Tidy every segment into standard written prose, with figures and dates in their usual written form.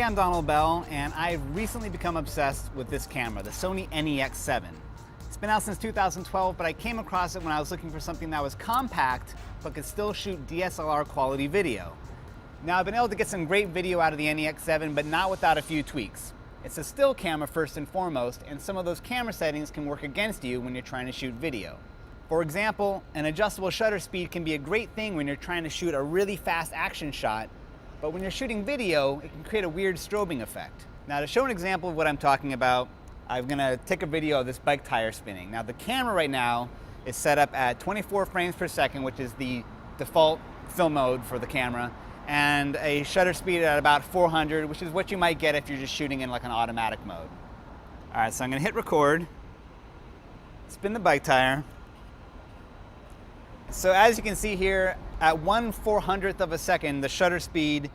Hey, I'm Donald Bell, and I've recently become obsessed with this camera, the Sony NEX 7. It's been out since 2012, but I came across it when I was looking for something that was compact, but could still shoot DSLR quality video. Now, I've been able to get some great video out of the NEX 7, but not without a few tweaks. It's a still camera first and foremost, and some of those camera settings can work against you when you're trying to shoot video. For example, an adjustable shutter speed can be a great thing when you're trying to shoot a really fast action shot, but when you're shooting video, it can create a weird strobing effect. Now, to show an example of what I'm talking about, I'm gonna take a video of this bike tire spinning. Now, the camera right now is set up at 24 frames per second, which is the default film mode for the camera, and a shutter speed at about 400, which is what you might get if you're just shooting in like an automatic mode. All right, so I'm gonna hit record, spin the bike tire. So as you can see here, at 1/400th of a second, the shutter speed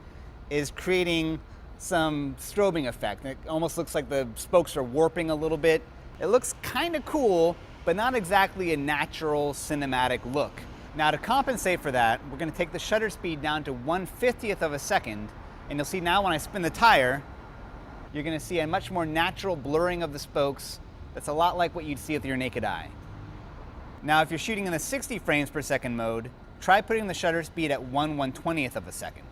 is creating some strobing effect. It almost looks like the spokes are warping a little bit. It looks kind of cool, but not exactly a natural cinematic look. Now, to compensate for that, we're gonna take the shutter speed down to 1/50th of a second, and you'll see now when I spin the tire, you're gonna see a much more natural blurring of the spokes that's a lot like what you'd see with your naked eye. Now, if you're shooting in the 60 frames per second mode, try putting the shutter speed at 1/120th of a second.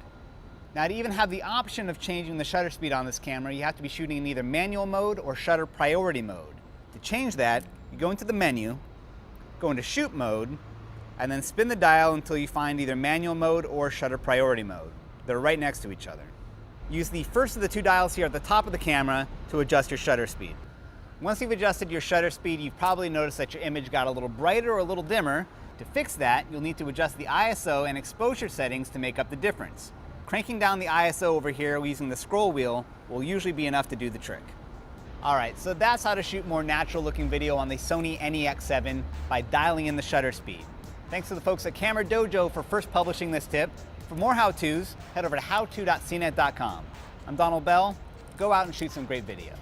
Now, to even have the option of changing the shutter speed on this camera, you have to be shooting in either manual mode or shutter priority mode. To change that, you go into the menu, go into shoot mode, and then spin the dial until you find either manual mode or shutter priority mode. They're right next to each other. Use the first of the two dials here at the top of the camera to adjust your shutter speed. Once you've adjusted your shutter speed, you've probably noticed that your image got a little brighter or a little dimmer. To fix that, you'll need to adjust the ISO and exposure settings to make up the difference. Cranking down the ISO over here using the scroll wheel will usually be enough to do the trick. All right, so that's how to shoot more natural looking video on the Sony NEX 7 by dialing in the shutter speed. Thanks to the folks at Camera Dojo for first publishing this tip. For more how-tos, head over to howto.cnet.com. I'm Donald Bell. Go out and shoot some great video.